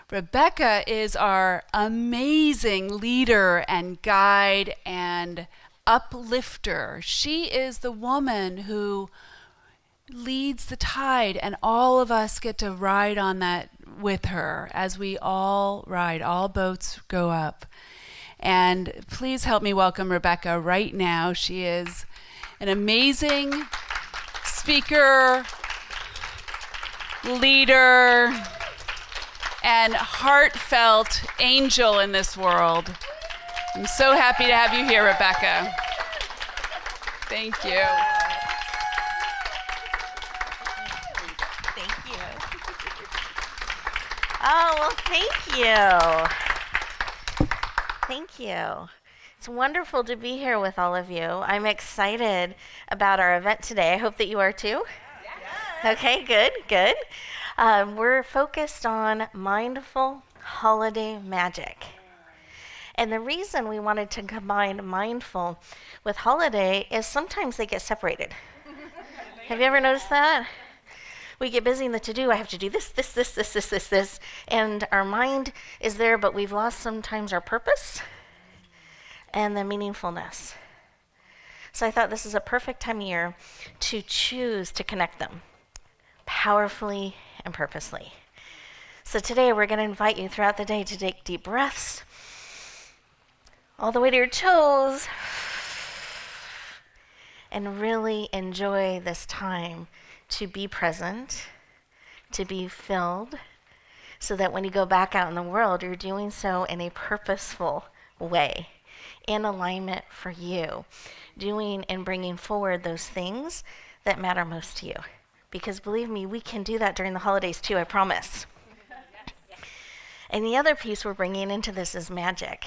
Rebecca is our amazing leader and guide and uplifter. She is the woman who leads the tide, and all of us get to ride on that with her as we all ride. All boats go up. And please help me welcome Rebecca right now. She is an amazing speaker, leader, and heartfelt angel in this world. I'm so happy to have you here, Rebecca. Thank you. Thank you. Oh, well, thank you. Thank you. It's wonderful to be here with all of you. I'm excited about our event today. I hope that you are too. Yes. Okay, good. We're focused on mindful holiday magic. And the reason we wanted to combine mindful with holiday is sometimes they get separated. Have you ever noticed that? We get busy in the to-do. I have to do this. And our mind is there, but we've lost sometimes our purpose and the meaningfulness. So I thought this is a perfect time of year to choose to connect them powerfully and purposely. So today we're going to invite you throughout the day to take deep breaths all the way to your toes and really enjoy this time to be present, to be filled, so that when you go back out in the world, you're doing so in a purposeful way, in alignment for you, doing and bringing forward those things that matter most to you. Because believe me, we can do that during the holidays too, I promise. And the other piece we're bringing into this is magic.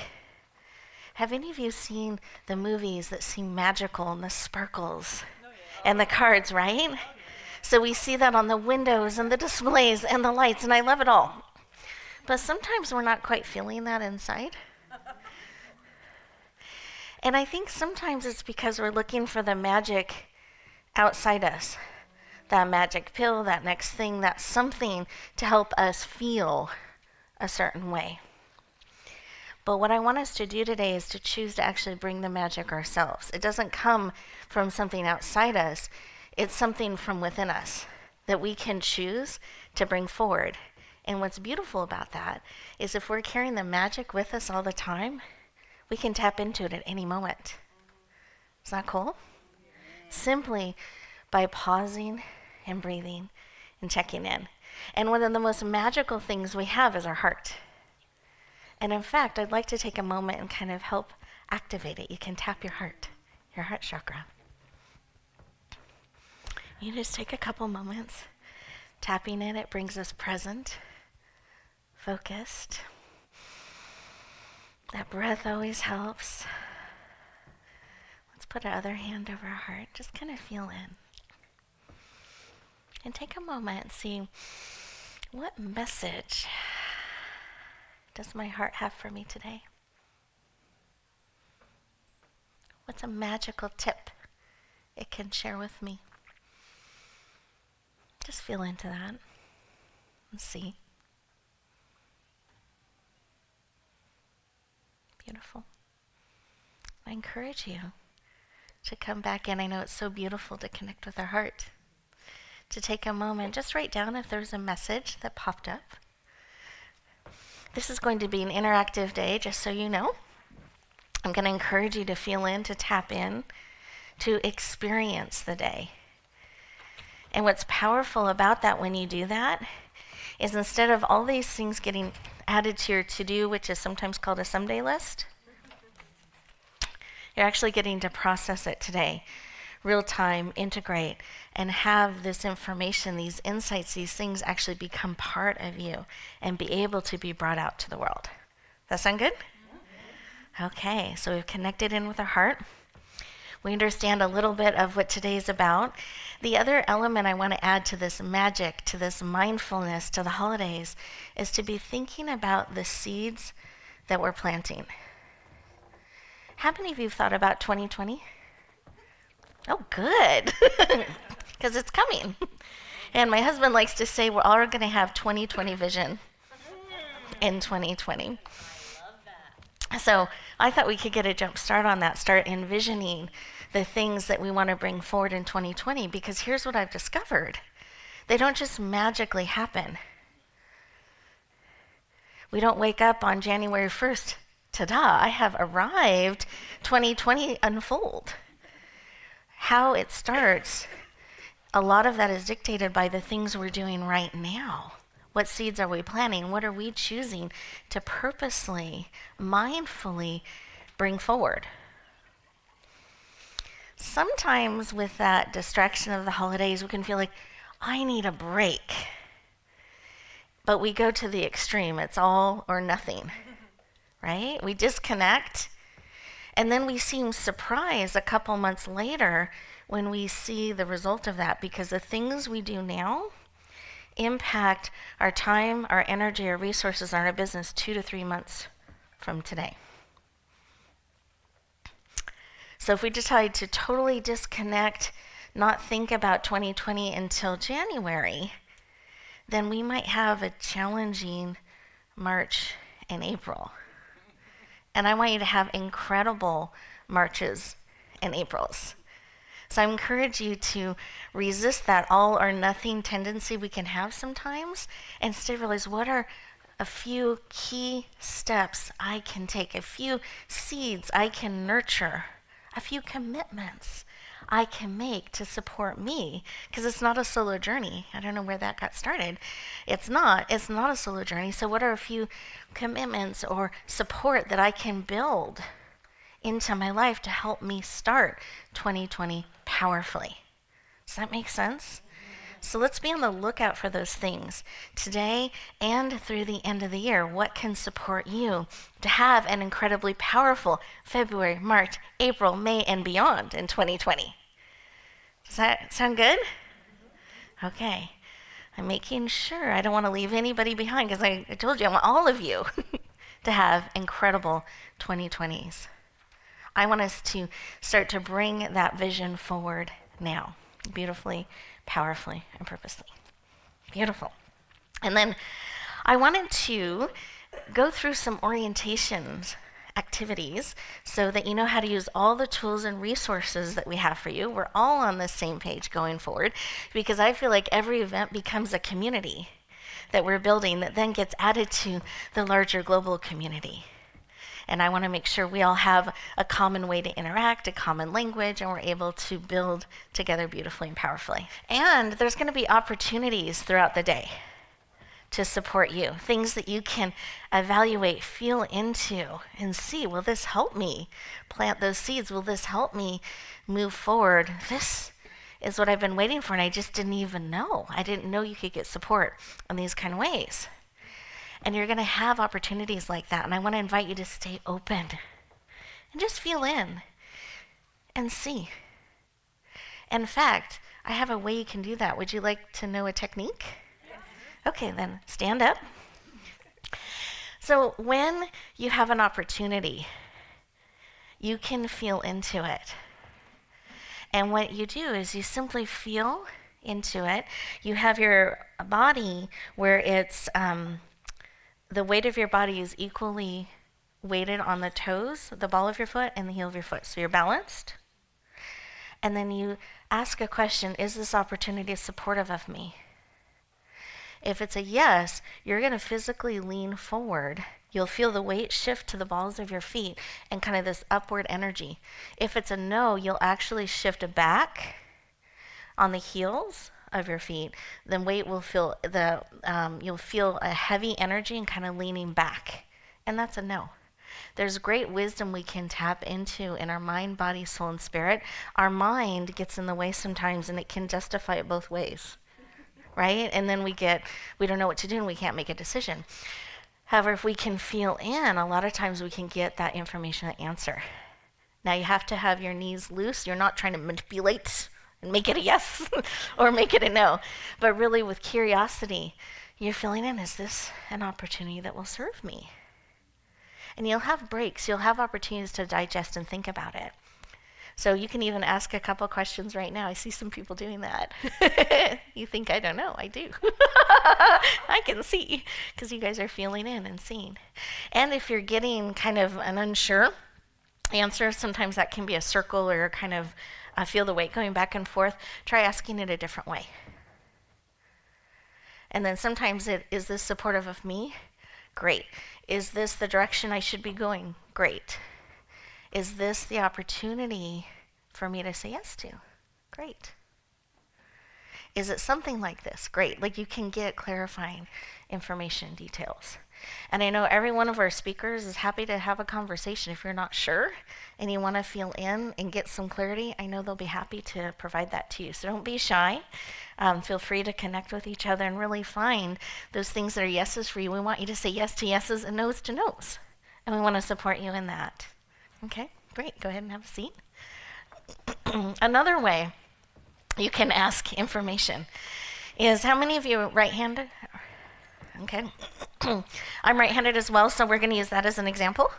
Have any of you seen the movies that seem magical and the sparkles and the cards, right? So we see that on the windows and the displays and the lights, and I love it all. But sometimes we're not quite feeling that inside. And I think sometimes it's because we're looking for the magic outside us. That magic pill, that next thing, that something to help us feel a certain way. But what I want us to do today is to choose to actually bring the magic ourselves. It doesn't come from something outside us. It's something from within us that we can choose to bring forward. And what's beautiful about that is if we're carrying the magic with us all the time, we can tap into it at any moment. Isn't that cool? Simply by pausing and breathing and checking in. And one of the most magical things we have is our heart. And in fact, I'd like to take a moment and kind of help activate it. You can tap your heart chakra. You just take a couple moments. Tapping it brings us present, focused. That breath always helps. Let's put our other hand over our heart. Just kind of feel in. And take a moment and see, what message does my heart have for me today? What's a magical tip it can share with me? Just feel into that and see. Beautiful. I encourage you to come back in. I know it's so beautiful to connect with our heart. To take a moment, just write down if there's a message that popped up. This is going to be an interactive day, just so you know. I'm going to encourage you to feel in, to tap in, to experience the day. And what's powerful about that when you do that is instead of all these things getting added to your to-do, which is sometimes called a someday list, you're actually getting to process it today, real time, integrate, and have this information, these insights, these things actually become part of you and be able to be brought out to the world. Does that sound good? Okay, so we've connected in with our heart. We understand a little bit of what today is about. The other element I want to add to this magic, to this mindfulness, to the holidays, is to be thinking about the seeds that we're planting. How many of you have thought about 2020? Oh, good, because it's coming. And my husband likes to say we're all going to have 2020 vision. in 2020. So I thought we could get a jump start on that, start envisioning the things that we want to bring forward in 2020, because here's what I've discovered. They don't just magically happen. We don't wake up on January 1st, ta-da, I have arrived, 2020 unfold. How it starts, a lot of that is dictated by the things we're doing right now. What seeds are we planting? What are we choosing to purposely, mindfully bring forward? Sometimes with that distraction of the holidays, we can feel like, I need a break. But we go to the extreme. It's all or nothing, right? We disconnect, and then we seem surprised a couple months later when we see the result of that, because the things we do now impact our time, our energy, our resources, and our business 2 to 3 months from today. So if we decide to totally disconnect, not think about 2020 until January, then we might have a challenging March and April. And I want you to have incredible Marches and Aprils. So I encourage you to resist that all or nothing tendency we can have sometimes, and instead realize, what are a few key steps I can take, a few seeds I can nurture, a few commitments I can make to support me, because it's not a solo journey. I don't know where that got started. It's not a solo journey. So what are a few commitments or support that I can build into my life to help me start 2020 powerfully? Does that make sense? So let's be on the lookout for those things today and through the end of the year. What can support you to have an incredibly powerful February, March, April, May, and beyond in 2020? Does that sound good? Okay. I'm making sure I don't want to leave anybody behind, because I told you I want all of you to have incredible 2020s. I want us to start to bring that vision forward now, beautifully, powerfully, and purposely. Beautiful. And then I wanted to go through some orientations activities so that you know how to use all the tools and resources that we have for you. We're all on the same page going forward, because I feel like every event becomes a community that we're building that then gets added to the larger global community. And I want to make sure we all have a common way to interact, a common language, and we're able to build together beautifully and powerfully. And there's going to be opportunities throughout the day to support you, things that you can evaluate, feel into, and see, will this help me plant those seeds? Will this help me move forward? This is what I've been waiting for, and I just didn't even know. I didn't know you could get support in these kind of ways. And you're going to have opportunities like that, and I want to invite you to stay open and just feel in and see. In fact, I have a way you can do that. Would you like to know a technique? Okay, then stand up. So when you have an opportunity, you can feel into it. And what you do is you simply feel into it. You have your body where it's, the weight of your body is equally weighted on the toes, the ball of your foot, and the heel of your foot. So you're balanced. And then you ask a question, is this opportunity supportive of me? If it's a yes, you're going to physically lean forward. You'll feel the weight shift to the balls of your feet and kind of this upward energy. If it's a no, you'll actually shift back on the heels of your feet. Then weight will feel you'll feel a heavy energy and kind of leaning back. And that's a no. There's great wisdom we can tap into in our mind, body, soul, and spirit. Our mind gets in the way sometimes, and it can justify it both ways. Right? And then we don't know what to do, and we can't make a decision. However, if we can feel in, a lot of times we can get that information, that answer. Now you have to have your knees loose. You're not trying to manipulate and make it a yes or make it a no. But really with curiosity, you're feeling in, is this an opportunity that will serve me? And you'll have breaks. You'll have opportunities to digest and think about it. So you can even ask a couple questions right now. I see some people doing that. You think I don't know? I do. I can see because you guys are feeling in and seeing. And if you're getting kind of an unsure answer, sometimes that can be a circle or kind of feel the weight going back and forth. Try asking it a different way. And then sometimes is this supportive of me? Great. Is this the direction I should be going? Great. Is this the opportunity for me to say yes to? Great. Is it something like this? Great. Like you can get clarifying information details. And I know every one of our speakers is happy to have a conversation. If you're not sure and you want to feel in and get some clarity, I know they'll be happy to provide that to you. So don't be shy. Feel free to connect with each other and really find those things that are yeses for you. We want you to say yes to yeses and no's to no's. And we want to support you in that. Okay, great. Go ahead and have a seat. Another way you can ask information is, how many of you are right-handed? Okay. I'm right-handed as well, so we're going to use that as an example.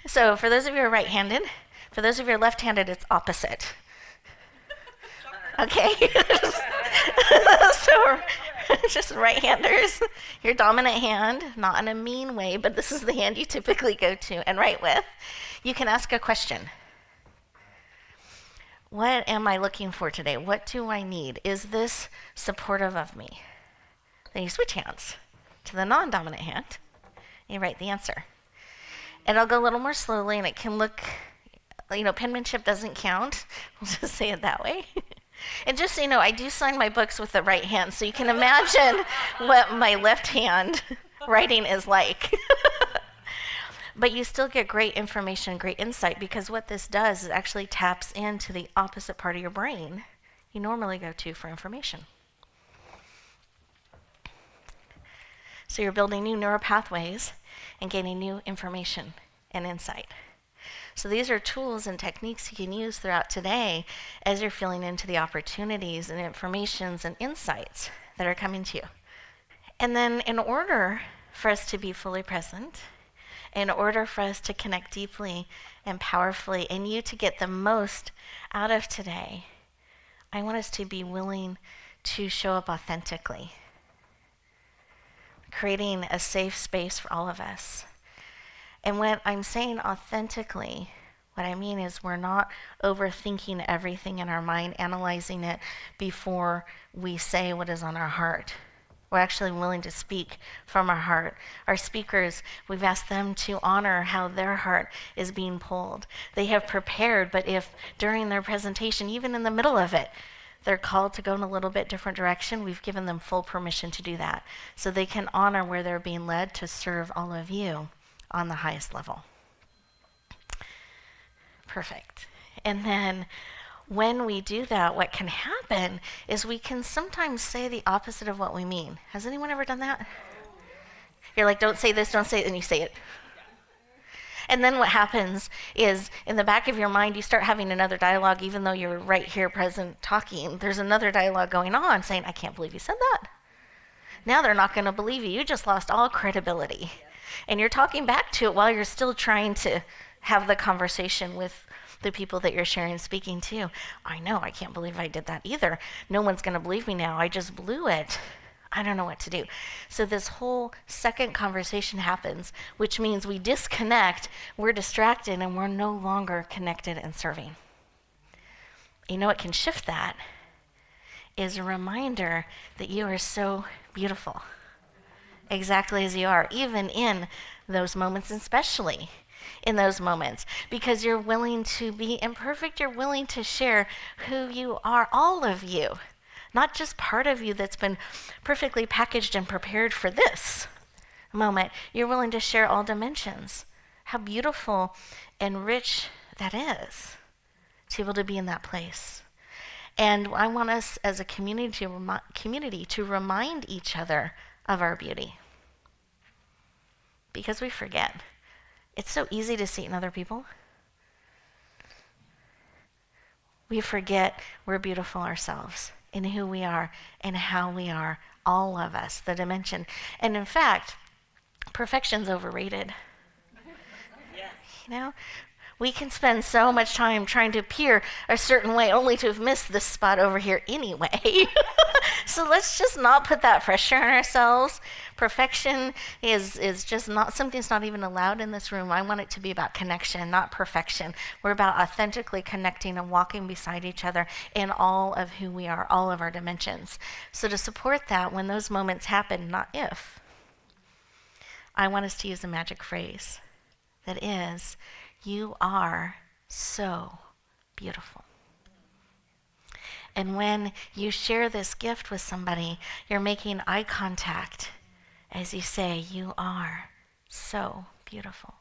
So for those of you who are right-handed, for those of you who are left-handed, it's opposite. Okay. So just right-handers, your dominant hand, not in a mean way, but this is the hand you typically go to and write with. You can ask a question. What am I looking for today? What do I need? Is this supportive of me? Then you switch hands to the non-dominant hand. And you write the answer. And I'll go a little more slowly, and it can look, penmanship doesn't count. We'll just say it that way. And just so you know, I do sign my books with the right hand, so you can imagine what my left hand writing is like. But you still get great information, great insight, because what this does is actually taps into the opposite part of your brain you normally go to for information. So you're building new neural pathways and gaining new information and insight. So these are tools and techniques you can use throughout today as you're feeling into the opportunities and informations and insights that are coming to you. And then in order for us to be fully present, in order for us to connect deeply and powerfully, and you to get the most out of today, I want us to be willing to show up authentically, creating a safe space for all of us. And when I'm saying authentically, what I mean is we're not overthinking everything in our mind, analyzing it before we say what is on our heart. We're actually willing to speak from our heart. Our speakers, we've asked them to honor how their heart is being pulled. They have prepared, but if during their presentation, even in the middle of it, they're called to go in a little bit different direction, we've given them full permission to do that. So they can honor where they're being led to serve all of you on the highest level. Perfect. And then when we do that, what can happen is we can sometimes say the opposite of what we mean. Has anyone ever done that? You're like, don't say this, don't say it, and you say it. And then what happens is in the back of your mind, you start having another dialogue, even though you're right here present talking. There's another dialogue going on saying, I can't believe you said that. Now they're not going to believe you. You just lost all credibility. And you're talking back to it while you're still trying to have the conversation with the people that you're sharing and speaking to. I know, I can't believe I did that either. No one's going to believe me now. I just blew it. I don't know what to do. So this whole second conversation happens, which means we disconnect, we're distracted, and we're no longer connected and serving. You know what can shift that is a reminder that you are so beautiful, exactly as you are, even in those moments, especially in those moments, because you're willing to be imperfect. You're willing to share who you are, all of you, not just part of you that's been perfectly packaged and prepared for this moment. You're willing to share all dimensions. How beautiful and rich that is to be able to be in that place. And I want us as a community to remind each other of our beauty, because we forget. It's so easy to see it in other people. We forget we're beautiful ourselves in who we are and how we are, all of us, the dimension. And in fact, perfection's overrated. Yes. We can spend so much time trying to appear a certain way only to have missed this spot over here anyway. So let's just not put that pressure on ourselves. Perfection is just not something's not even allowed in this room. I want it to be about connection, not perfection. We're about authentically connecting and walking beside each other in all of who we are, all of our dimensions. So to support that, when those moments happen, not if, I want us to use a magic phrase that is, you are so beautiful. And when you share this gift with somebody, you're making eye contact as you say, you are so beautiful.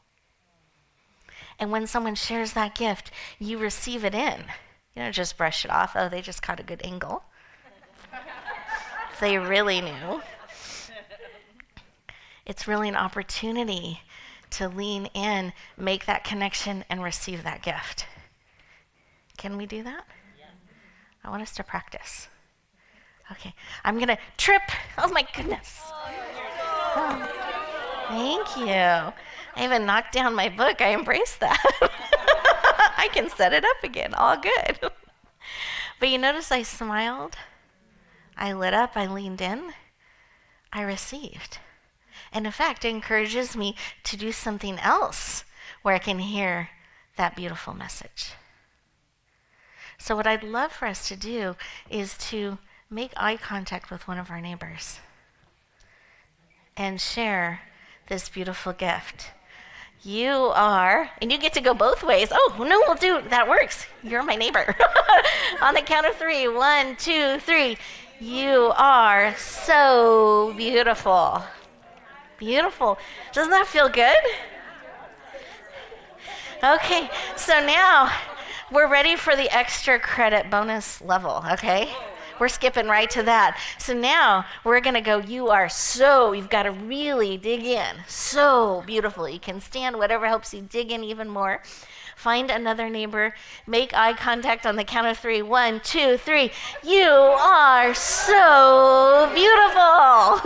And when someone shares that gift, you receive it in. You don't just brush it off. Oh, they just caught a good angle. They really knew. It's really an opportunity to lean in, make that connection, and receive that gift. Can we do that? Yes. I want us to practice. Okay, I'm going to trip. Oh my goodness. Oh, thank you. I even knocked down my book. I embrace that. I can set it up again. All good. But you notice I smiled. I lit up. I leaned in. I received. And in fact, it encourages me to do something else where I can hear that beautiful message. So what I'd love for us to do is to make eye contact with one of our neighbors and share this beautiful gift. You are, and you get to go both ways. Oh, no, we'll do, that works. You're my neighbor. On the count of 3, 1, 2, 3. You are so beautiful. Beautiful. Doesn't that feel good? Okay, so now we're ready for the extra credit bonus level, okay? We're skipping right to that. So now we're going to go, you've got to really dig in. So beautiful. You can stand, whatever helps you dig in even more. Find another neighbor. Make eye contact on the count of 3. 1, 2, 3. You are so beautiful.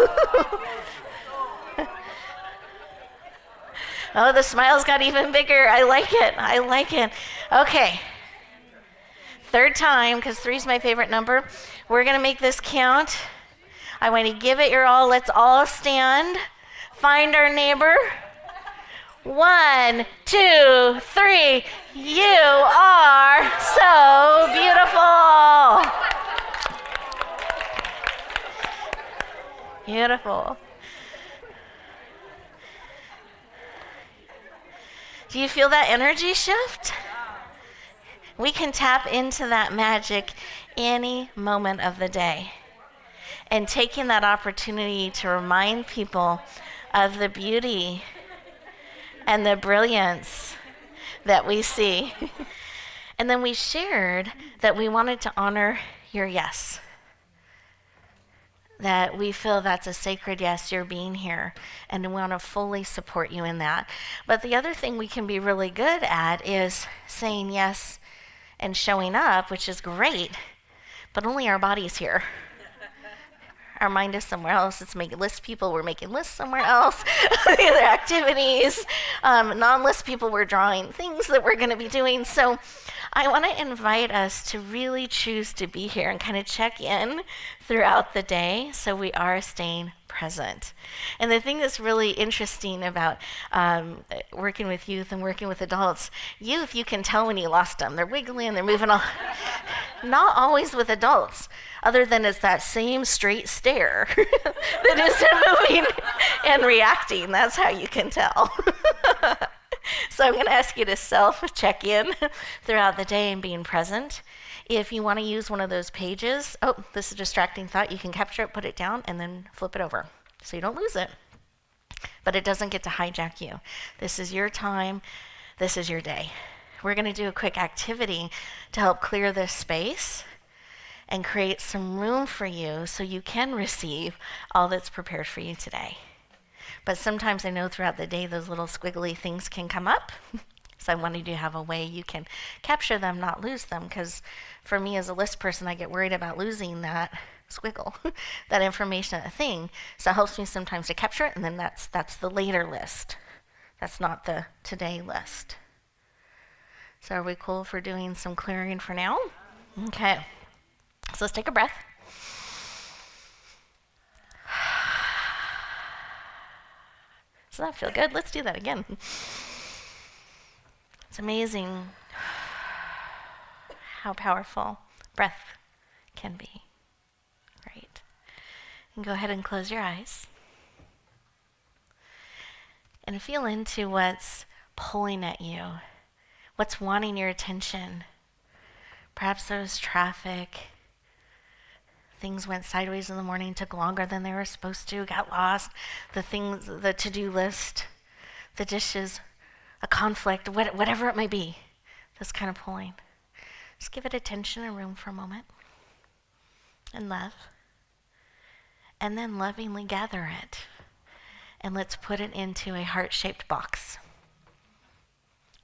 Oh, the smiles got even bigger. I like it. Okay. Third time, because 3 is my favorite number. We're going to make this count. I want to give it your all. Let's all stand. Find our neighbor. 1, 2, 3. You are so beautiful. Beautiful. Do you feel that energy shift? We can tap into that magic any moment of the day. And taking that opportunity to remind people of the beauty and the brilliance that we see. And then we shared that we wanted to honor your yes. That we feel that's a sacred yes, you're being here, and we want to fully support you in that. But the other thing we can be really good at is saying yes and showing up, which is great, but only our body's here. Our mind is somewhere else. It's making list people. We're making lists somewhere else. The other activities. Non-list people, we're drawing things that we're going to be doing. So I want to invite us to really choose to be here and kind of check in throughout the day so we are staying present. And the thing that's really interesting about working with youth and working with adults, youth, you can tell when you lost them. They're wiggling, they're moving all. Not always with adults, other than it's that same straight stare that is moving and reacting. That's how you can tell. So I'm going to ask you to self-check in throughout the day and being present. If you want to use one of those pages, this is a distracting thought, you can capture it, put it down, and then flip it over so you don't lose it. But it doesn't get to hijack you. This is your time. This is your day. We're going to do a quick activity to help clear this space and create some room for you so you can receive all that's prepared for you today. But sometimes I know throughout the day those little squiggly things can come up. So I wanted you to have a way you can capture them, not lose them, because for me as a list person, I get worried about losing that squiggle, that information, that thing. So it helps me sometimes to capture it, and then that's the later list. That's not the today list. So are we cool for doing some clearing for now? Okay. So let's take a breath. Does that feel good? Let's do that again. It's amazing how powerful breath can be. Right. And go ahead and close your eyes. And feel into what's pulling at you, what's wanting your attention. Perhaps there was traffic. Things went sideways in the morning, took longer than they were supposed to, got lost. The to-do list, the dishes, a conflict, whatever it may be, that's kind of pulling. Just give it attention and room for a moment. And love. And then lovingly gather it. And let's put it into a heart-shaped box.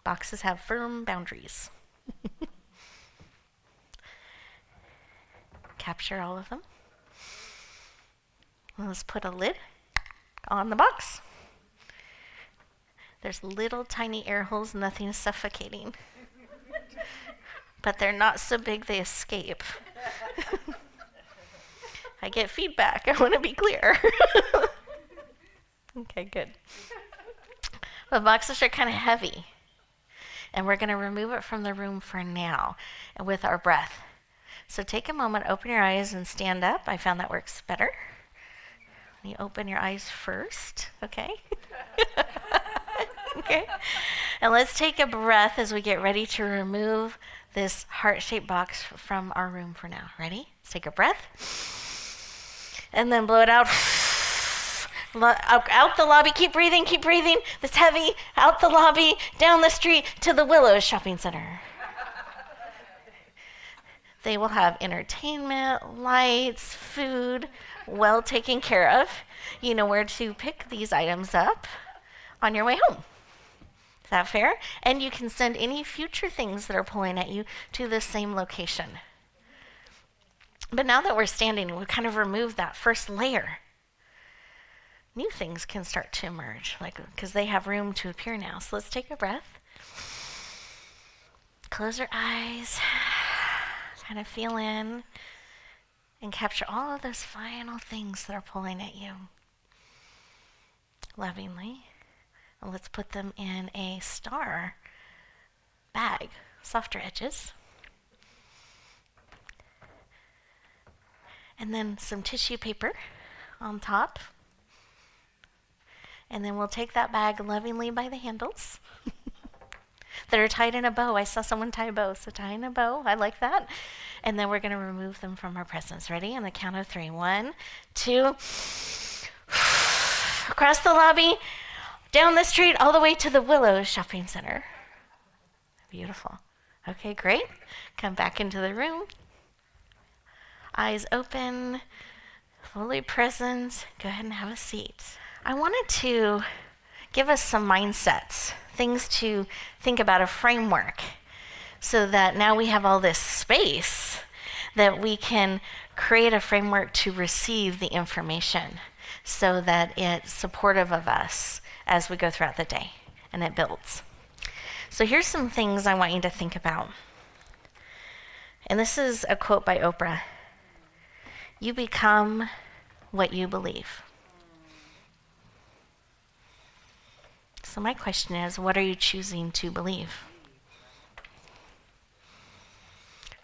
Boxes have firm boundaries. Capture all of them. Let's put a lid on the box. There's little tiny air holes, nothing is suffocating. But they're not so big they escape. I get feedback, I want to be clear. Okay, good. The boxes are kind of heavy. And we're going to remove it from the room for now with our breath. So take a moment, open your eyes, and stand up. I found that works better. You open your eyes first, okay? Okay. And let's take a breath as we get ready to remove this heart-shaped box from our room for now. Ready? Let's take a breath. And then blow it out. Out the lobby. Keep breathing, keep breathing. That's heavy. Out the lobby, down the street to the Willows Shopping Center. They will have entertainment, lights, food, well taken care of. You know where to pick these items up on your way home. Is that fair? And you can send any future things that are pulling at you to the same location. But now that we're standing, we kind of remove that first layer. New things can start to emerge, because they have room to appear now. So let's take a breath. Close your eyes. Kind of feel in and capture all of those final things that are pulling at you. Lovingly. And let's put them in a star bag, softer edges. And then some tissue paper on top. And then we'll take that bag lovingly by the handles. That are tied in a bow. I saw someone tie a bow, so tie in a bow. I like that. And then we're going to remove them from our presence. Ready? On the count of 3. 1, 2. Across the lobby, down the street, all the way to the Willows Shopping Center. Beautiful. Okay, great. Come back into the room. Eyes open, fully present. Go ahead and have a seat. I wanted to give us some mindsets, things to think about, a framework, so that now we have all this space that we can create a framework to receive the information so that it's supportive of us as we go throughout the day and it builds. So here's some things I want you to think about. And this is a quote by Oprah. You become what you believe. So my question is, what are you choosing to believe?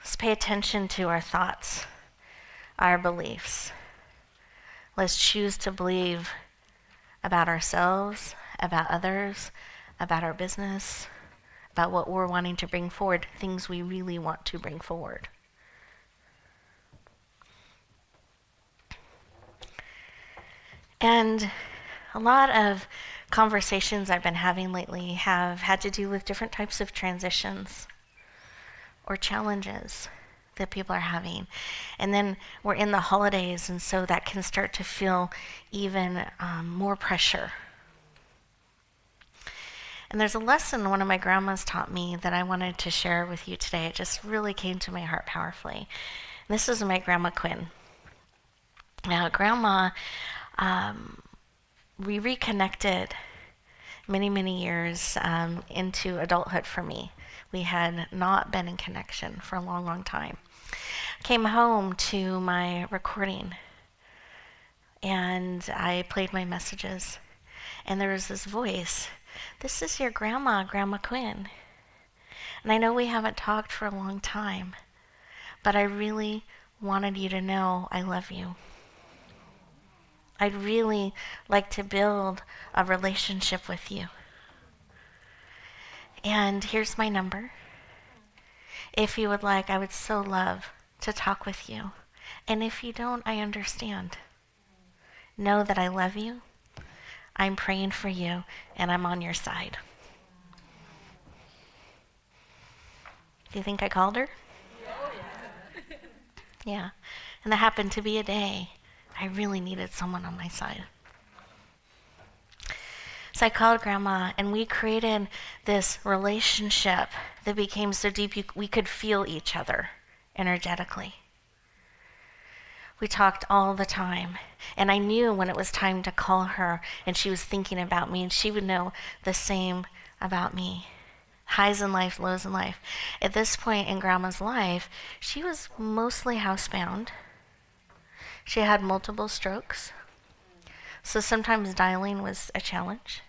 Let's pay attention to our thoughts, our beliefs. Let's choose to believe about ourselves, about others, about our business, about what we're wanting to bring forward, things we really want to bring forward. And a lot of conversations I've been having lately have had to do with different types of transitions or challenges that people are having. And then we're in the holidays, and so that can start to feel even more pressure. And there's a lesson one of my grandmas taught me that I wanted to share with you today. It just really came to my heart powerfully. And this is my Grandma Quinn. Now, Grandma, we reconnected many, many years into adulthood for me. We had not been in connection for a long, long time. Came home to my recording and I played my messages. And there was this voice. This is your grandma, Grandma Quinn. And I know we haven't talked for a long time, but I really wanted you to know I love you. I'd really like to build a relationship with you. And here's my number. If you would like, I would so love to talk with you. And if you don't, I understand. Know that I love you. I'm praying for you, and I'm on your side. Do you think I called her? Yeah. And that happened to be a day I really needed someone on my side. So I called Grandma, and we created this relationship that became so deep we could feel each other energetically. We talked all the time, and I knew when it was time to call her, and she was thinking about me, and she would know the same about me. Highs in life, lows in life. At this point in Grandma's life, she was mostly housebound. She had multiple strokes, so sometimes dialing was a challenge.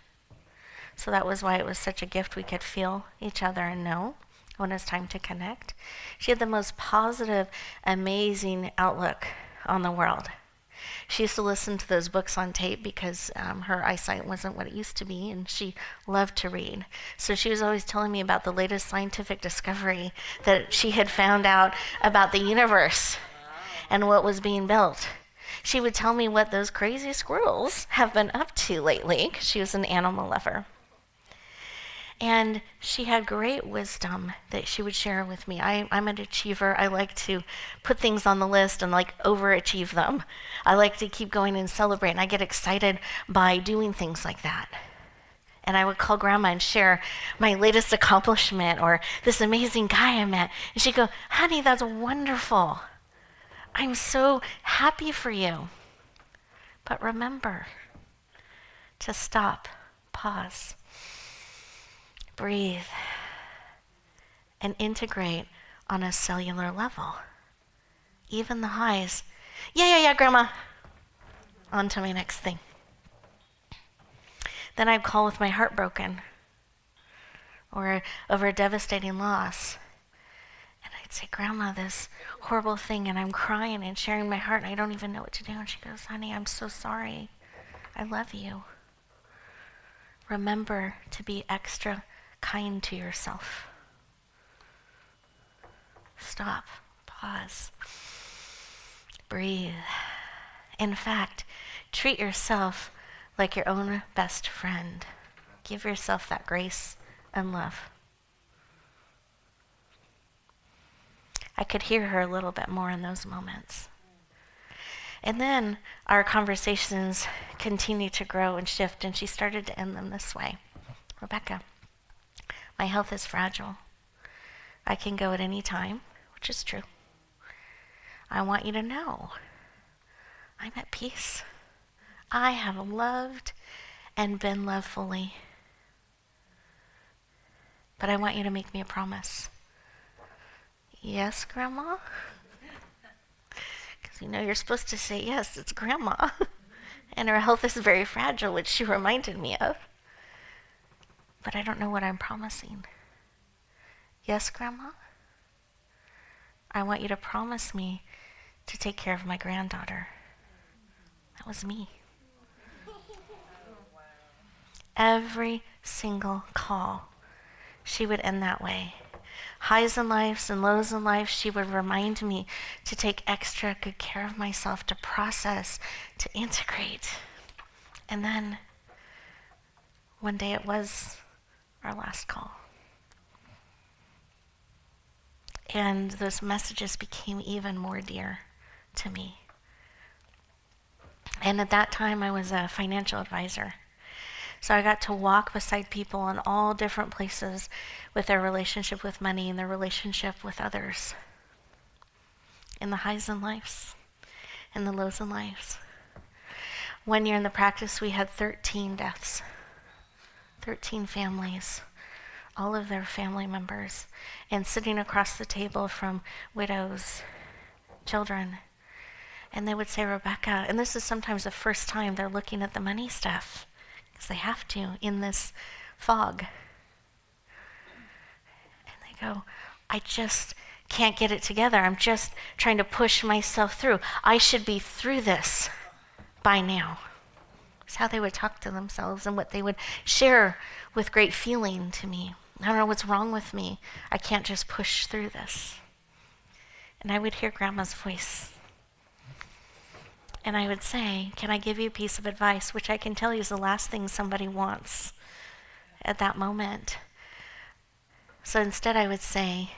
So that was why it was such a gift we could feel each other and know when it's time to connect. She had the most positive, amazing outlook on the world. She used to listen to those books on tape because her eyesight wasn't what it used to be, and she loved to read. So she was always telling me about the latest scientific discovery that she had found out about the universe and what was being built. She would tell me what those crazy squirrels have been up to lately, because she was an animal lover. And she had great wisdom that she would share with me. I'm an achiever. I like to put things on the list and overachieve them. I like to keep going and celebrate, and I get excited by doing things like that. And I would call Grandma and share my latest accomplishment or this amazing guy I met. And she'd go, honey, that's wonderful. I'm so happy for you. But remember to stop, pause, breathe, and integrate on a cellular level. Even the highs. Yeah, Grandma. On to my next thing. Then I'd call with my heart broken or over a devastating loss. And I'd say, Grandma, this horrible thing, and I'm crying and sharing my heart, and I don't even know what to do. And she goes, honey, I'm so sorry. I love you. Remember to be extra kind to yourself. Stop, pause, breathe. In fact, treat yourself like your own best friend. Give yourself that grace and love. I could hear her a little bit more in those moments. And then our conversations continued to grow and shift, and she started to end them this way. Rebecca, my health is fragile. I can go at any time, which is true. I want you to know I'm at peace. I have loved and been loved fully. But I want you to make me a promise. Yes, Grandma? Because you're supposed to say yes, it's Grandma. And her health is very fragile, which she reminded me of. But I don't know what I'm promising. Yes, Grandma? I want you to promise me to take care of my granddaughter. That was me. Every single call, she would end that way. Highs in life and lows in life, she would remind me to take extra good care of myself, to process, to integrate. And then one day it was our last call. And those messages became even more dear to me. And at that time, I was a financial advisor. So I got to walk beside people in all different places with their relationship with money and their relationship with others. In the highs in lives, in the lows in lives. One year in the practice, we had 13 deaths, 13 families, all of their family members, and sitting across the table from widows, children. And they would say, Rebecca, and this is sometimes the first time they're looking at the money stuff, because they have to in this fog. And they go, I just can't get it together. I'm just trying to push myself through. I should be through this by now. It's how they would talk to themselves and what they would share with great feeling to me. I don't know what's wrong with me. I can't just push through this. And I would hear Grandma's voice. And I would say, can I give you a piece of advice, which I can tell you is the last thing somebody wants at that moment. So instead I would say,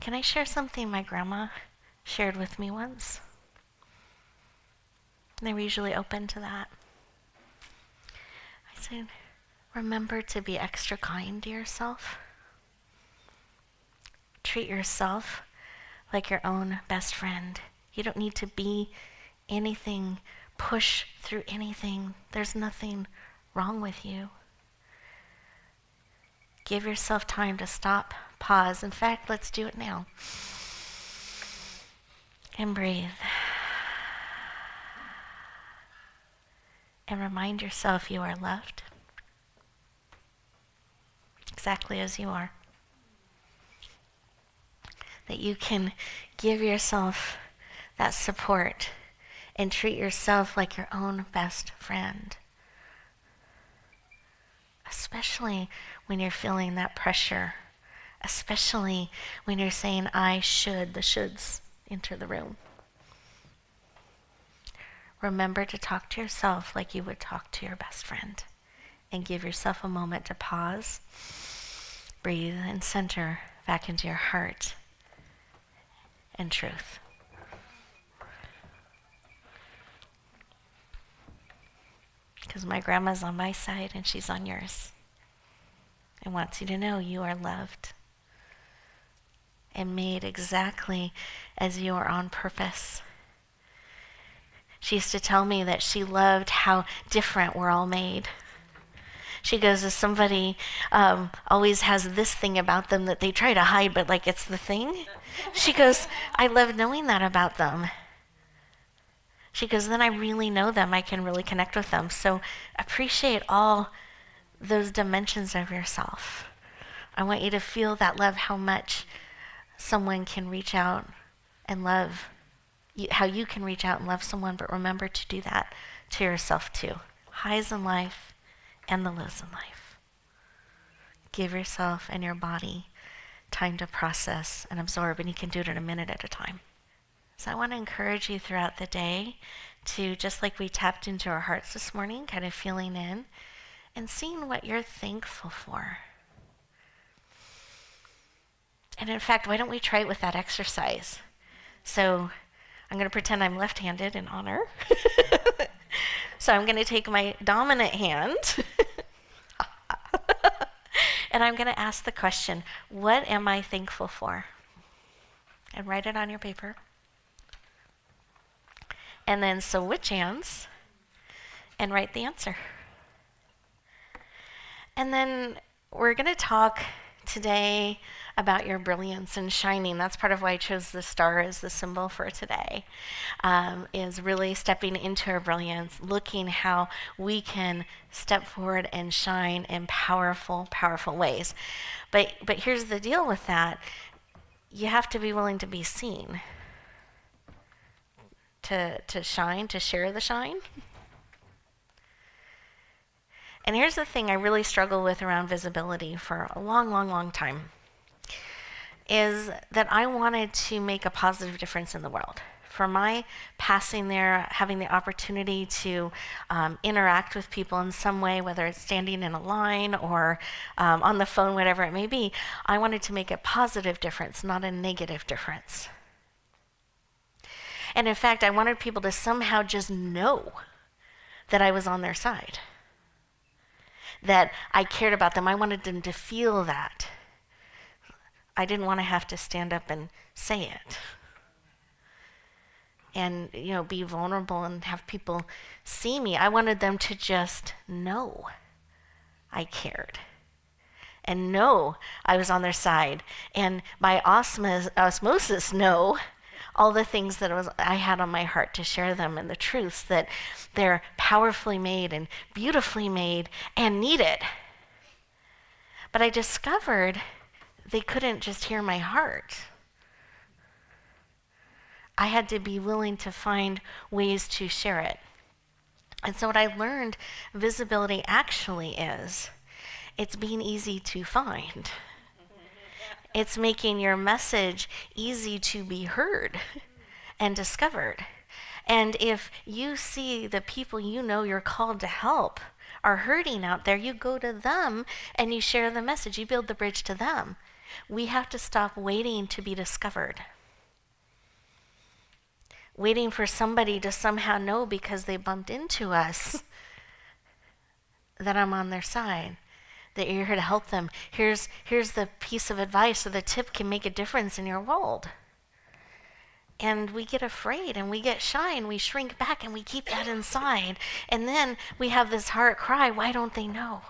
can I share something my grandma shared with me once? And they were usually open to that. I said, remember to be extra kind to yourself. Treat yourself like your own best friend. You don't need to be anything, push through anything. There's nothing wrong with you. Give yourself time to stop, pause. In fact, let's do it now. And breathe. And remind yourself you are loved exactly as you are. That you can give yourself that support and treat yourself like your own best friend. Especially when you're feeling that pressure. Especially when you're saying, I should, the shoulds enter the room. Remember to talk to yourself like you would talk to your best friend. And give yourself a moment to pause, breathe, and center back into your heart and truth. Because my grandma's on my side and she's on yours. And wants you to know you are loved and made exactly as you are on purpose. She used to tell me that she loved how different we're all made. She goes, if somebody always has this thing about them that they try to hide, but like it's the thing. She goes, I love knowing that about them. She goes, then I really know them. I can really connect with them. So appreciate all those dimensions of yourself. I want you to feel that love, how much someone can reach out and love, how you can reach out and love someone, but remember to do that to yourself too. Highs in life and the lows in life. Give yourself and your body time to process and absorb, and you can do it in a minute at a time. So I want to encourage you throughout the day to, just like we tapped into our hearts this morning, kind of feeling in and seeing what you're thankful for. And in fact, why don't we try it with that exercise? So I'm going to pretend I'm left-handed in honor. So I'm going to take my dominant hand and I'm going to ask the question, what am I thankful for? And write it on your paper. And then switch hands and write the answer. And then we're going to talk today about your brilliance and shining. That's part of why I chose the star as the symbol for today, is really stepping into our brilliance, looking how we can step forward and shine in powerful, powerful ways. But here's the deal with that. You have to be willing to be seen. To shine, to share the shine. And here's the thing I really struggle with around visibility for a long, long, long time, is that I wanted to make a positive difference in the world. For my passing there, having the opportunity to interact with people in some way, whether it's standing in a line or on the phone, whatever it may be, I wanted to make a positive difference, not a negative difference. And in fact, I wanted people to somehow just know that I was on their side, that I cared about them. I wanted them to feel that. I didn't want to have to stand up and say it. And, be vulnerable and have people see me. I wanted them to just know I cared. and know I was on their side, and by osmosis know all the things that I had on my heart to share them, and the truths that they're powerfully made and beautifully made and needed. But I discovered they couldn't just hear my heart. I had to be willing to find ways to share it. And so what I learned visibility actually is, it's being easy to find. It's making your message easy to be heard and discovered. And if you see the people you know you're called to help are hurting out there, you go to them and you share the message. You build the bridge to them. We have to stop waiting to be discovered. Waiting for somebody to somehow know because they bumped into us that I'm on their side, that you're here to help them. Here's the piece of advice so the tip can make a difference in your world. And we get afraid and we get shy and we shrink back and we keep that inside. And then we have this heart cry, why don't they know?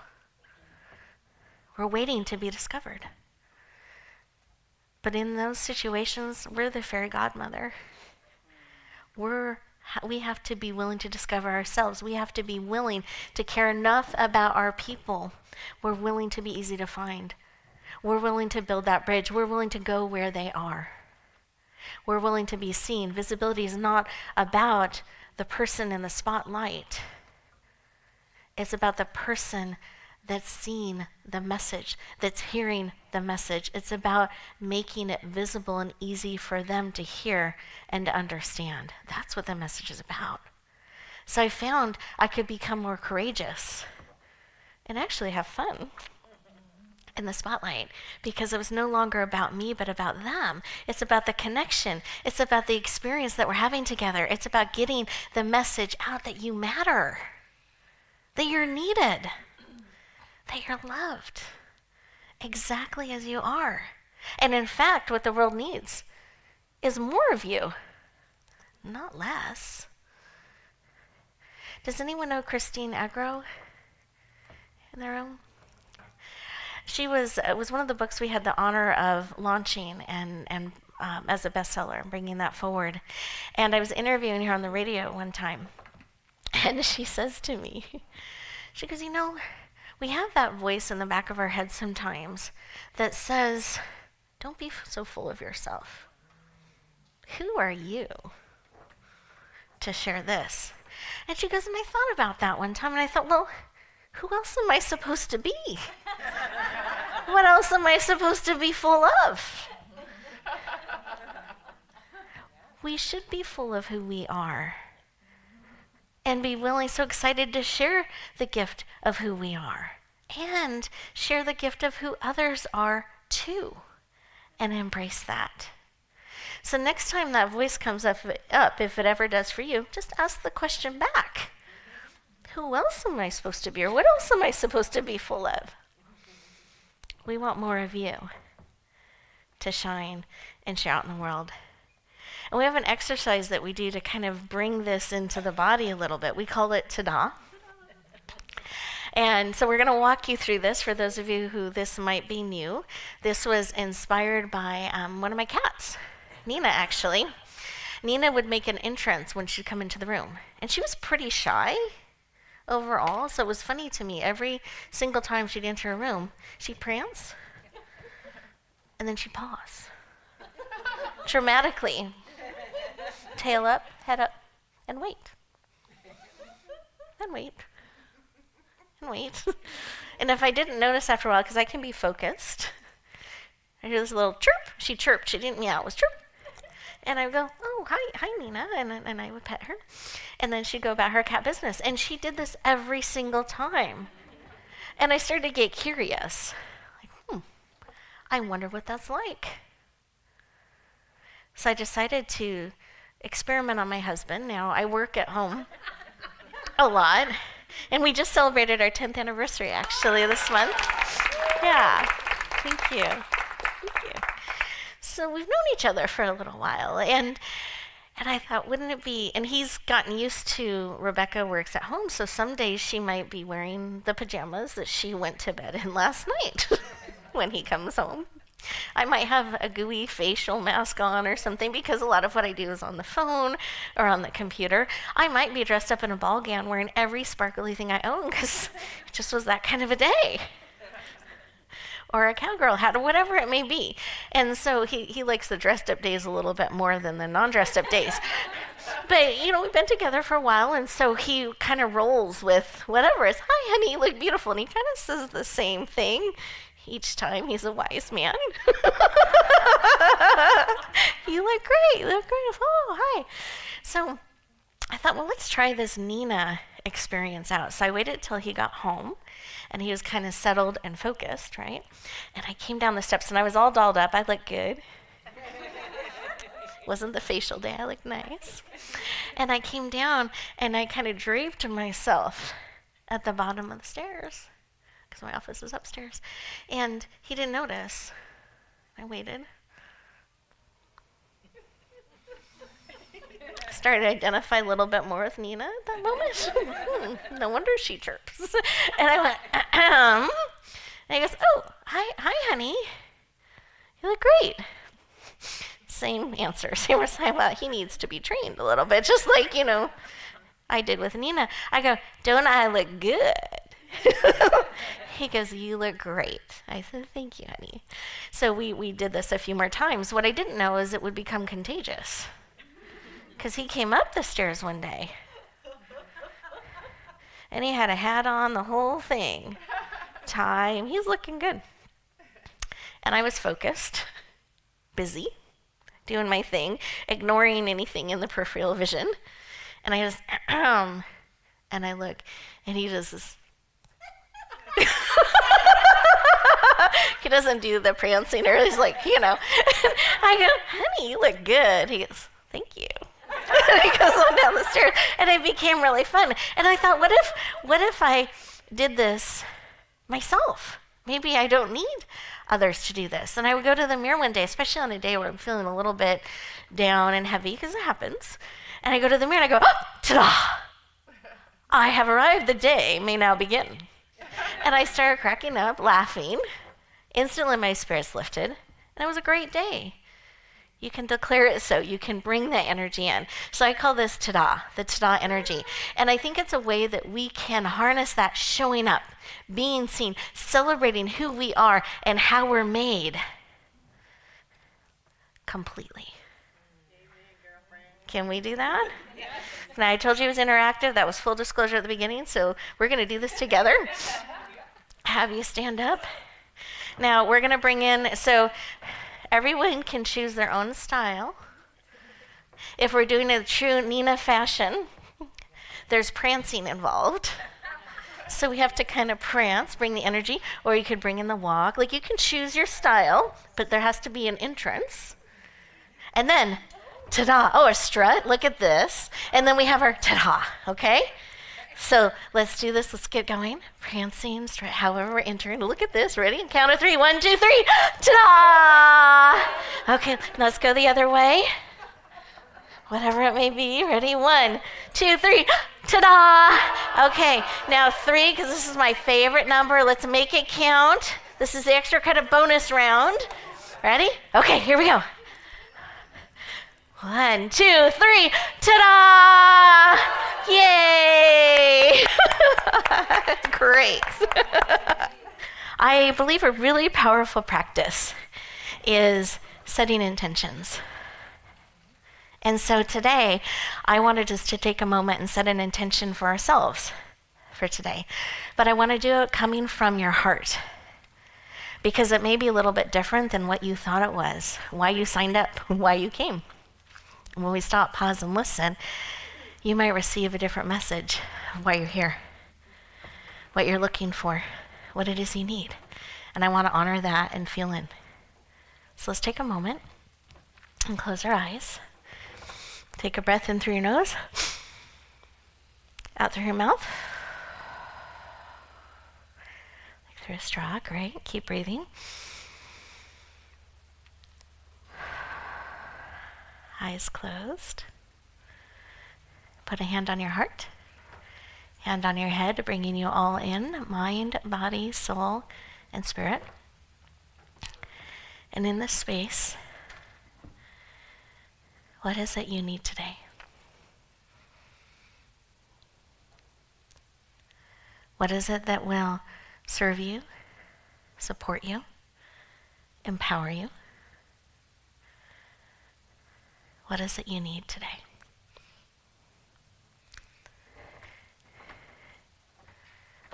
We're waiting to be discovered. But in those situations, we're the fairy godmother. We have to be willing to discover ourselves. We have to be willing to care enough about our people. We're willing to be easy to find. We're willing to build that bridge. We're willing to go where they are. We're willing to be seen. Visibility is not about the person in the spotlight. It's about the person that's seeing the message, that's hearing the message. It's about making it visible and easy for them to hear and to understand. That's what the message is about. So I found I could become more courageous and actually have fun in the spotlight, because it was no longer about me but about them. It's about the connection. It's about the experience that we're having together. It's about getting the message out that you matter, that you're needed, that you're loved exactly as you are. And in fact, what the world needs is more of you, not less. Does anyone know Christine Agro in the room? She was, it was one of the books we had the honor of launching and as a bestseller and bringing that forward. And I was interviewing her on the radio one time, and she says to me, she goes, we have that voice in the back of our head sometimes that says, don't be so full of yourself. Who are you to share this? And she goes, and I thought about that one time, and I thought, well, who else am I supposed to be? What else am I supposed to be full of? We should be full of who we are and be willing, so excited to share the gift of who we are and share the gift of who others are too, and embrace that. So next time that voice comes up, if it ever does for you, just ask the question back. Who else am I supposed to be, or what else am I supposed to be full of? We want more of you to shine and share out in the world. And we have an exercise that we do to kind of bring this into the body a little bit. We call it ta-da. And so we're going to walk you through this for those of you who this might be new. This was inspired by one of my cats, Nina, actually. Nina would make an entrance when she'd come into the room. And she was pretty shy overall, so it was funny to me. Every single time she'd enter a room, she'd prance, and then she'd pause. Dramatically. Tail up, head up, and wait. And wait. And wait. And if I didn't notice after a while, because I can be focused, I hear this little chirp. She chirped. She didn't meow. It was chirp. And I would go, oh, hi, Nina, and I would pet her. And then she'd go about her cat business. And she did this every single time. And I started to get curious. Like, I wonder what that's like. So I decided to experiment on my husband. Now, I work at home a lot. And we just celebrated our 10th anniversary, actually, this month. Yeah, thank you. Thank you. So we've known each other for a little while, and I thought, wouldn't it be, and he's gotten used to, Rebecca works at home, so some days she might be wearing the pajamas that she went to bed in last night. when he comes home. I might have a gooey facial mask on or something because a lot of what I do is on the phone or on the computer. I might be dressed up in a ball gown wearing every sparkly thing I own because it just was that kind of a day. Or a cowgirl hat, or whatever it may be. And so he likes the dressed up days a little bit more than the non-dressed up days. But, we've been together for a while, and so he kind of rolls with whatever. It's, hi, honey, you look beautiful. And he kind of says the same thing each time. He's a wise man. You look great. You look great. Oh, hi. So I thought, well, let's try this Nina experience out. So I waited till he got home, and he was kind of settled and focused, right? And I came down the steps, and I was all dolled up. I looked good. Wasn't the facial day. I looked nice. And I came down, and I kind of draped myself at the bottom of the stairs because my office is upstairs. And he didn't notice. I waited. Started to identify a little bit more with Nina at that moment. No wonder she chirps. And I went, and he goes, oh, hi, honey. You look great. Same answer, same response. Well, he needs to be trained a little bit, just like, I did with Nina. I go, don't I look good? He goes, you look great. I said, thank you, honey. So we did this a few more times. What I didn't know is it would become contagious. Because he came up the stairs one day. And he had a hat on, the whole thing. Tie, and he's looking good. And I was focused, busy, doing my thing, ignoring anything in the peripheral vision. And I just, and I look, and he does this. He doesn't do the prancing, or he's like, I go, honey, you look good. He goes, thank you. And he goes on down the stairs, and it became really fun. And I thought, what if I did this myself? Maybe I don't need others to do this. And I would go to the mirror one day, especially on a day where I'm feeling a little bit down and heavy, because it happens. And I go to the mirror and I go, oh, ta-da! I have arrived. The day may now begin. And I started cracking up, laughing. Instantly my spirits lifted, and it was a great day. You can declare it so. You can bring that energy in. So I call this ta-da, the ta-da energy. And I think it's a way that we can harness that showing up, being seen, celebrating who we are and how we're made completely. Can we do that? Yes. Now, I told you it was interactive. That was full disclosure at the beginning, so we're going to do this together. Have you stand up. Now, we're going to bring in, so everyone can choose their own style. If we're doing a true Nina fashion, there's prancing involved. So we have to kind of prance, bring the energy, or you could bring in the walk. Like, you can choose your style, but there has to be an entrance. And then, ta-da, oh, a strut, look at this. And then we have our ta-da, okay? So let's do this, let's get going. Prancing, strut, however we're entering. Look at this, ready? Count of 3, 1, 2, 3, ta-da! Okay, let's go the other way. Whatever it may be, ready? 1, 2, 3, ta-da! Okay, now 3, because this is my favorite number. Let's make it count. This is the extra kind of bonus round. Ready? Okay, here we go. 1, 2, 3, ta-da! Yay! Great. I believe a really powerful practice is setting intentions. And so today, I wanted us to take a moment and set an intention for ourselves for today. But I want to do it coming from your heart, because it may be a little bit different than what you thought it was, why you signed up, why you came. And when we stop, pause, and listen, you might receive a different message of why you're here, what you're looking for, what it is you need. And I want to honor that and feel in. So let's take a moment and close our eyes. Take a breath in through your nose, out through your mouth, like through a straw. Great. Keep breathing. Eyes closed. Put a hand on your heart, hand on your head, bringing you all in, mind, body, soul, and spirit. And in this space, what is it you need today? What is it that will serve you, support you, empower you? What is it you need today?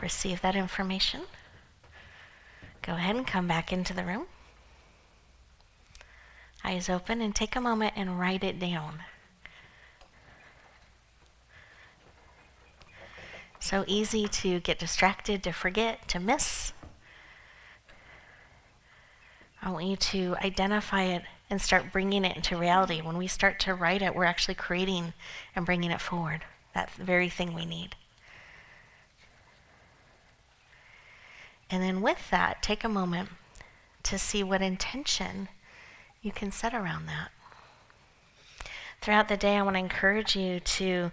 Receive that information. Go ahead and come back into the room. Eyes open, and take a moment and write it down. So easy to get distracted, to forget, to miss. I want you to identify it and start bringing it into reality. When we start to write it, we're actually creating and bringing it forward. That very thing we need. And then with that, take a moment to see what intention you can set around that. Throughout the day, I want to encourage you to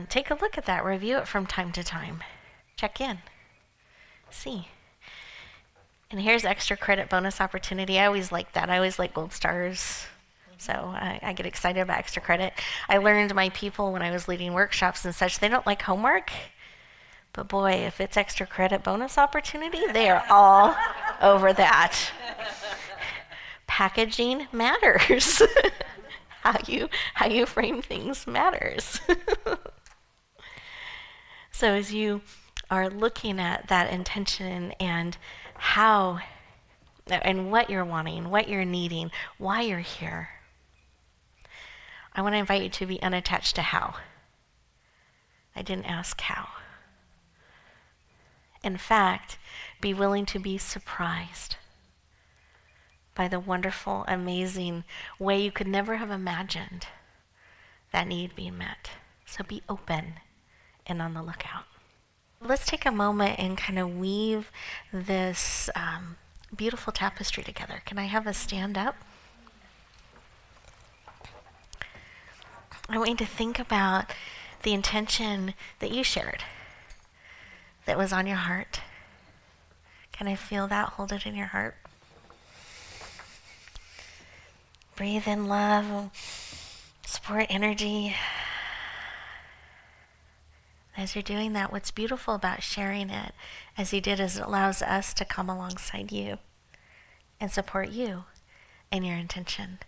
take a look at that, review it from time to time. Check in. See. And here's extra credit bonus opportunity. I always like that. I always like gold stars. So I get excited about extra credit. I learned my people when I was leading workshops and such, they don't like homework. But boy, if it's extra credit bonus opportunity, they are all over that. Packaging matters. How you frame things matters. So as you are looking at that intention and how and what you're wanting, what you're needing, why you're here, I want to invite you to be unattached to how. I didn't ask how. In fact, be willing to be surprised by the wonderful, amazing way you could never have imagined that need being met. So be open and on the lookout. Let's take a moment and kind of weave this beautiful tapestry together. Can I have us stand up? I want you to think about the intention that you shared, that was on your heart. Can I feel that? Hold it in your heart. Breathe in love, support energy. As you're doing that, what's beautiful about sharing it, as you did, is it allows us to come alongside you and support you in your intention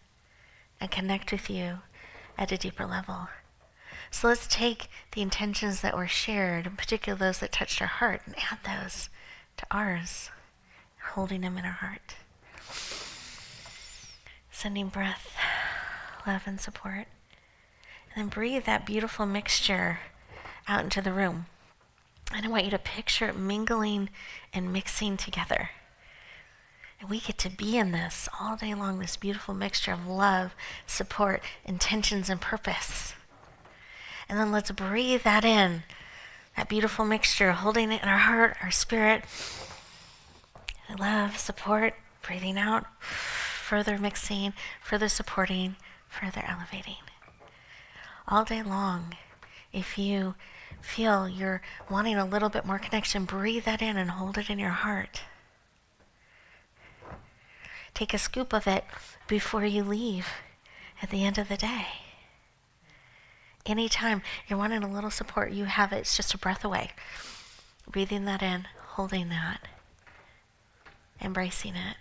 and connect with you at a deeper level. So let's take the intentions that were shared, in particular those that touched our heart, and add those to ours, holding them in our heart. Sending breath, love, and support. And then breathe that beautiful mixture out into the room. And I want you to picture it mingling and mixing together. And we get to be in this all day long, this beautiful mixture of love, support, intentions, and purpose. And then let's breathe that in, that beautiful mixture, holding it in our heart, our spirit. Love, support, breathing out, further mixing, further supporting, further elevating. All day long, if you feel you're wanting a little bit more connection, breathe that in and hold it in your heart. Take a scoop of it before you leave at the end of the day. Anytime you're wanting a little support, you have it. It's just a breath away. Breathing that in, holding that, embracing it,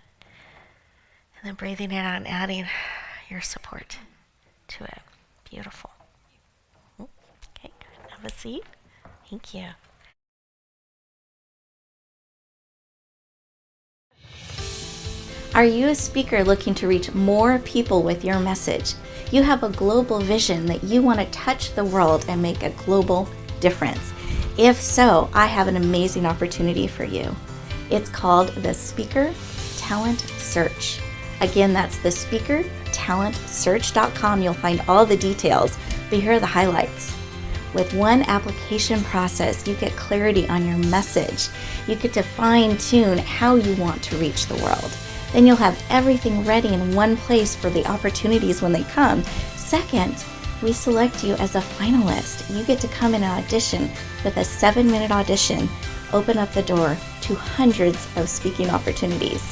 and then breathing it out and adding your support to it. Beautiful. Okay, good. Have a seat. Thank you. Are you a speaker looking to reach more people with your message? You have a global vision that you want to touch the world and make a global difference. If so, I have an amazing opportunity for you. It's called the Speaker Talent Search. Again, that's the speakertalentsearch.com. You'll find all the details, but here are the highlights. With one application process, you get clarity on your message. You get to fine-tune how you want to reach the world. Then you'll have everything ready in one place for the opportunities when they come. Second, we select you as a finalist. You get to come in and audition with a 7-minute audition, open up the door to hundreds of speaking opportunities.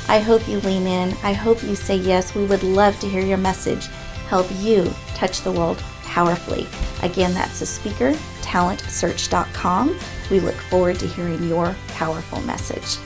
I hope you lean in. I hope you say yes. We would love to hear your message. Help you touch the world powerfully. Again, that's the speaker, talentsearch.com. We look forward to hearing your powerful message.